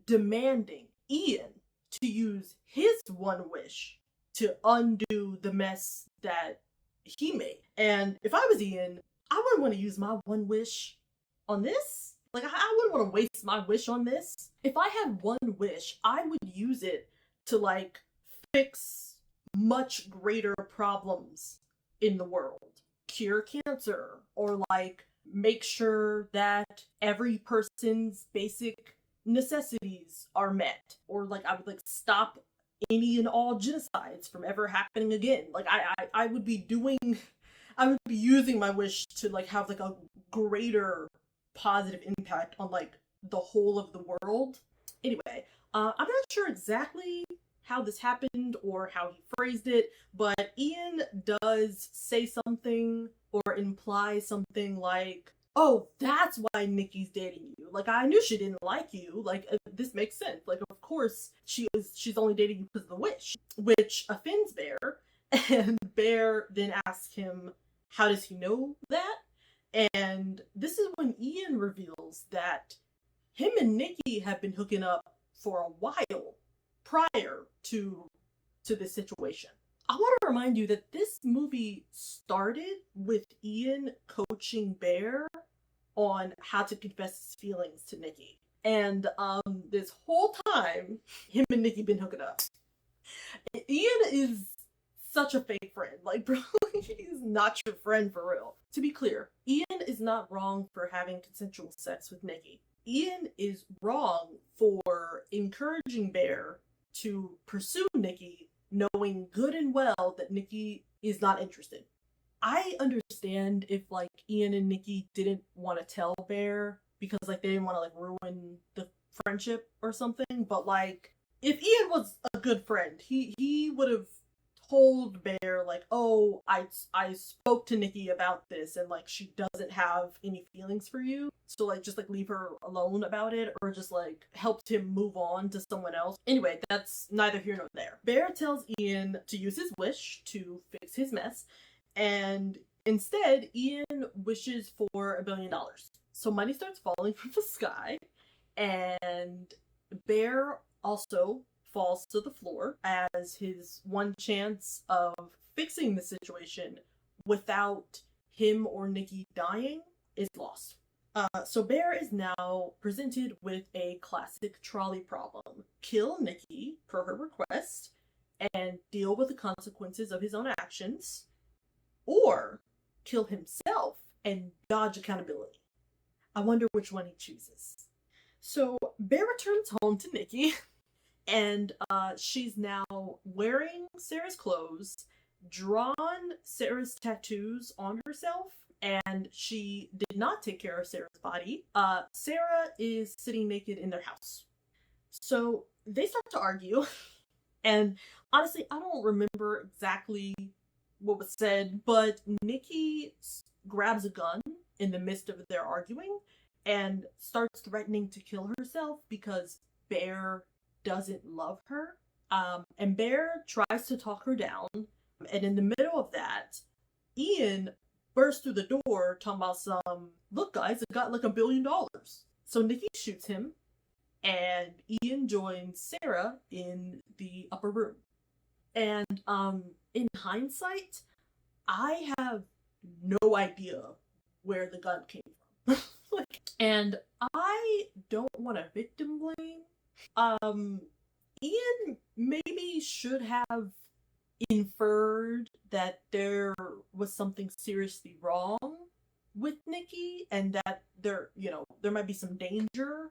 demanding Ian to use his one wish to undo the mess that he made. And if I was Ian, I wouldn't want to use my one wish on this. I wouldn't want to waste my wish on this. If I had one wish, I would use it to fix much greater problems in the world. Cure cancer, or make sure that every person's basic necessities are met, or I would stop any and all genocides from ever happening again. I would be using my wish to have a greater positive impact on the whole of the world. Anyway, I'm not sure exactly how this happened or how he phrased it, but Ian does say something or imply something like, "Oh, that's why Nikki's dating you. I knew she didn't like you. This makes sense. Of course she's only dating you because of the wish," which offends Bear. And Bear then asks him, how does he know that? And this is when Ian reveals that him and Nikki have been hooking up for a while prior to this situation. I want to remind you that this movie started with Ian coaching Bear on how to confess his feelings to Nikki. And this whole time, him and Nikki been hooking up. Ian is such a fake friend. Like, bro, he's not your friend for real. To be clear, Ian is not wrong for having consensual sex with Nikki. Ian is wrong for encouraging Bear to pursue Nikki, knowing good and well that Nikki is not interested. I understand if, like, Ian and Nikki didn't want to tell Bear because, like, they didn't want to, like, ruin the friendship or something, but, like, if Ian was a good friend, he would have told Bear, like, oh, I spoke to Nikki about this, and, like, she doesn't have any feelings for you, so, like, just, like, leave her alone about it, or just, like, helped him move on to someone else. Anyway, that's neither here nor there. Bear tells Ian to use his wish to fix his mess, and instead, Ian wishes for $1 billion. So money starts falling from the sky, and Bear also falls to the floor as his one chance of fixing the situation without him or Nikki dying is lost. So Bear is now presented with a classic trolley problem. Kill Nikki, per her request, and deal with the consequences of his own actions, or kill himself and dodge accountability. I wonder which one he chooses. So Bear returns home to Nikki, and she's now wearing Sarah's clothes, drawn Sarah's tattoos on herself, and she did not take care of Sarah's body. Sarah is sitting naked in their house. So they start to argue, and honestly, I don't remember exactly what was said, but Nikki grabs a gun in the midst of their arguing and starts threatening to kill herself because Bear doesn't love her. And Bear tries to talk her down, and in the middle of that, Ian bursts through the door talking about some, look guys, I got like $1 billion. So Nikki shoots him, and Ian joins Sarah in the upper room. And in hindsight, I have no idea where the gun came from. And I don't want to victim blame. Ian maybe should have inferred that there was something seriously wrong with Nikki, and that there might be some danger,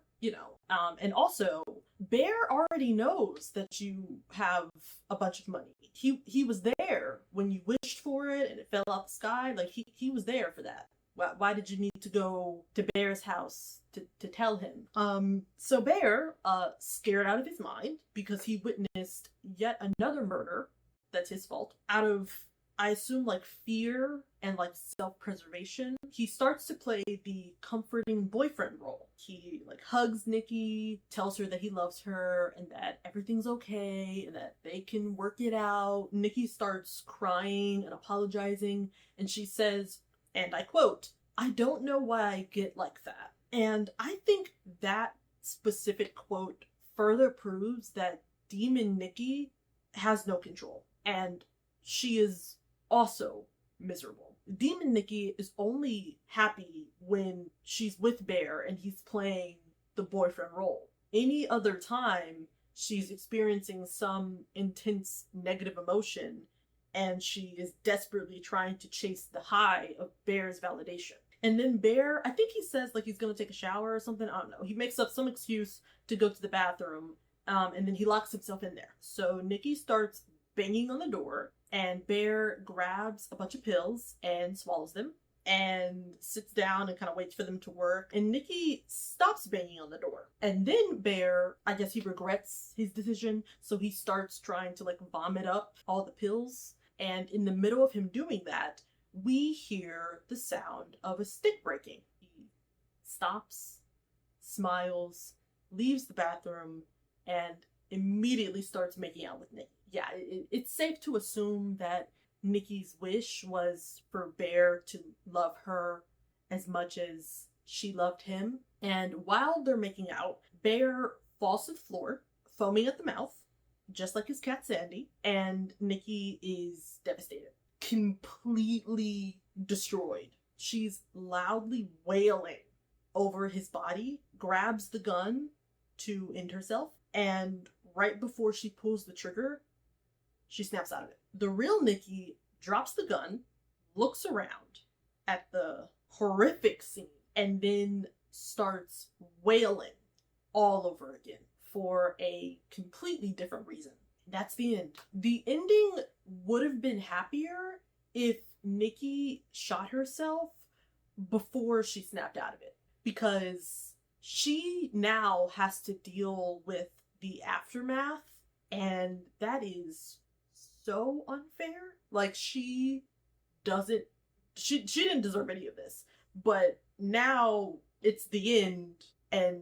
and also Bear already knows that you have a bunch of money. He was there when you wished for it and it fell out the sky. Like, he was there for that. Why did you need to go to Bear's house to tell him? So Bear, scared out of his mind because he witnessed yet another murder that's his fault, out of, I assume, like, fear and, like, self-preservation, he starts to play the comforting boyfriend role. He, like, hugs Nikki, tells her that he loves her and that everything's okay and that they can work it out. Nikki starts crying and apologizing, and she says, and I quote, "I don't know why I get like that." And I think that specific quote further proves that Demon Nikki has no control, and she is also miserable. Demon Nikki is only happy when she's with Bear and he's playing the boyfriend role. Any other time, she's experiencing some intense negative emotion, and she is desperately trying to chase the high of Bear's validation. And then Bear, I think he says, like, he's gonna take a shower or something, I don't know. He makes up some excuse to go to the bathroom, and then he locks himself in there. So Nikki starts banging on the door, and Bear grabs a bunch of pills and swallows them, and sits down and kind of waits for them to work. And Nikki stops banging on the door. And then Bear, I guess he regrets his decision, so he starts trying to, like, vomit up all the pills. And in the middle of him doing that, we hear the sound of a stick breaking. He stops, smiles, leaves the bathroom, and immediately starts making out with Nikki. Yeah, it's safe to assume that Nikki's wish was for Bear to love her as much as she loved him. And while they're making out, Bear falls to the floor, foaming at the mouth, just like his cat Sandy, and Nikki is devastated, completely destroyed. She's loudly wailing over his body, grabs the gun to end herself, and right before she pulls the trigger, she snaps out of it. The real Nikki drops the gun, looks around at the horrific scene, and then starts wailing all over again for a completely different reason. That's the end. The ending would have been happier if Nikki shot herself before she snapped out of it, because she now has to deal with the aftermath, and that is so unfair. Like, she didn't deserve any of this, but now it's the end and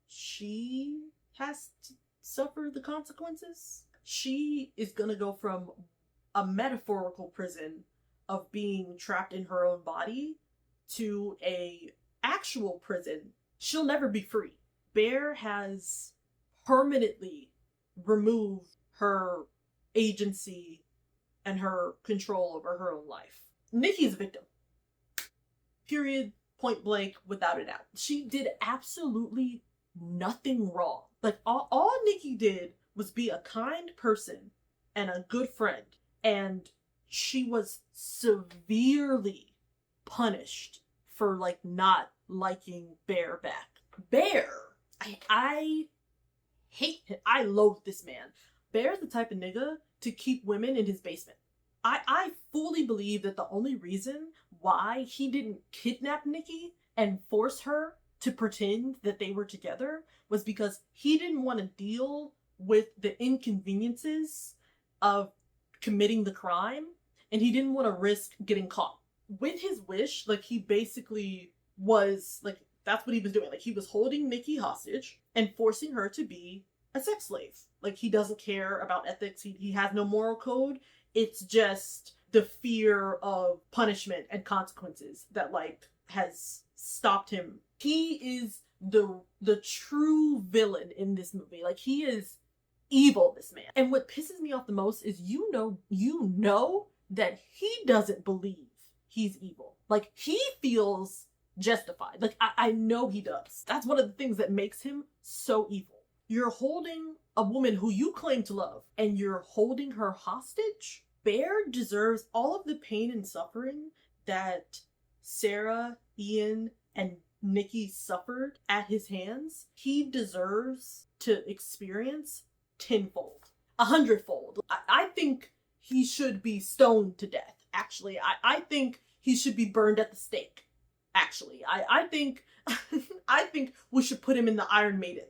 she has to suffer the consequences. She is gonna go from a metaphorical prison of being trapped in her own body to a actual prison. She'll never be free. Bear has permanently removed her agency and her control over her own life. Nikki's a victim. Period. Point blank, without a doubt. She did absolutely nothing wrong. Like, all Nikki did was be a kind person and a good friend. And she was severely punished for, like, not liking Bear back. Bear! I hate him. I loathe this man. Bear's the type of nigga to keep women in his basement. I fully believe that the only reason why he didn't kidnap Nikki and force her to pretend that they were together was because he didn't want to deal with the inconveniences of committing the crime, and he didn't want to risk getting caught. With his wish, like, he basically was, like, that's what he was doing. Like, he was holding Nikki hostage and forcing her to be a sex slave. Like, he doesn't care about ethics. He has no moral code. It's just the fear of punishment and consequences that, like, has stopped him. He is the true villain in this movie. Like, he is evil, this man. And what pisses me off the most is you know that he doesn't believe he's evil. Like, he feels justified. Like, I know he does. That's one of the things that makes him so evil. You're holding a woman who you claim to love, and you're holding her hostage? Bear deserves all of the pain and suffering that Sarah, Ian, and Nikki suffered at his hands. He deserves to experience tenfold, 100-fold. I think he should be stoned to death, actually. I think he should be burned at the stake, actually. I think I think we should put him in the Iron Maiden.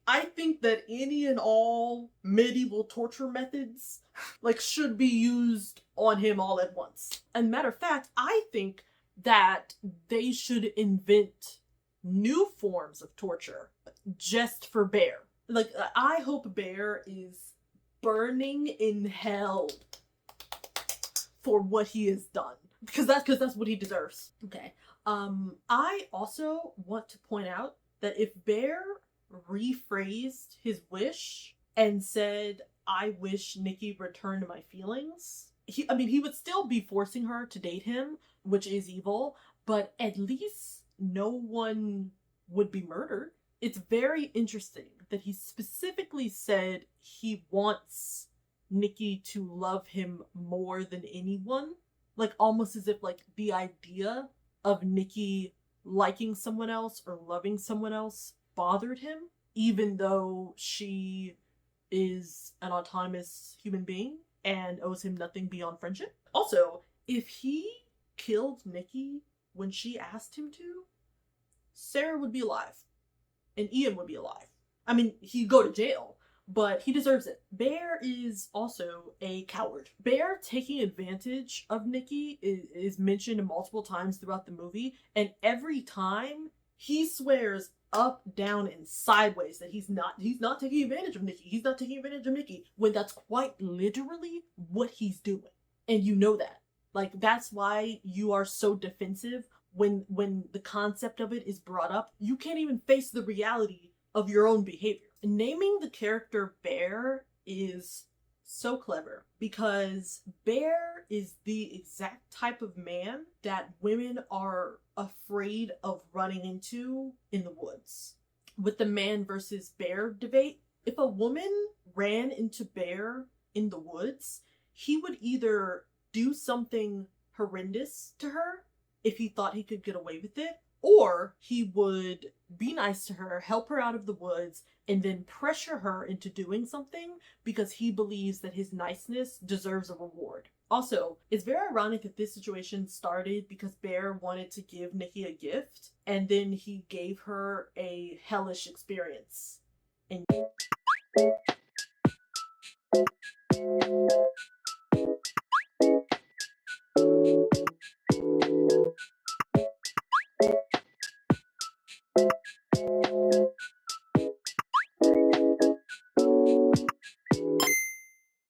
I think that any and all medieval torture methods, like, should be used on him all at once. And matter of fact, I think that they should invent new forms of torture just for Bear. Like, I hope Bear is burning in hell for what he has done. Because that's what he deserves. Okay. I also want to point out that if Bear rephrased his wish and said, I wish Nikki returned my feelings, he would still be forcing her to date him, which is evil, but at least no one would be murdered. It's very interesting that he specifically said he wants Nikki to love him more than anyone. Like, almost as if, like, the idea of Nikki liking someone else or loving someone else bothered him, even though she is an autonomous human being and owes him nothing beyond friendship. Also, if he killed Nikki when she asked him to, Sarah would be alive and Ian would be alive. I mean, he'd go to jail, but he deserves it. Bear is also a coward. Bear taking advantage of Nikki is mentioned multiple times throughout the movie, and every time he swears up, down, and sideways that he's not taking advantage of Nikki. He's not taking advantage of Nikki, when that's quite literally what he's doing. And you know that. Like, that's why you are so defensive when the concept of it is brought up. You can't even face the reality of your own behavior. Naming the character Bear is so clever because Bear is the exact type of man that women are afraid of running into in the woods. With the man versus bear debate, if a woman ran into Bear in the woods, he would either do something horrendous to her if he thought he could get away with it, or he would be nice to her, help her out of the woods, and then pressure her into doing something because he believes that his niceness deserves a reward. Also, it's very ironic that this situation started because Bear wanted to give Nikki a gift, and then he gave her a hellish experience. And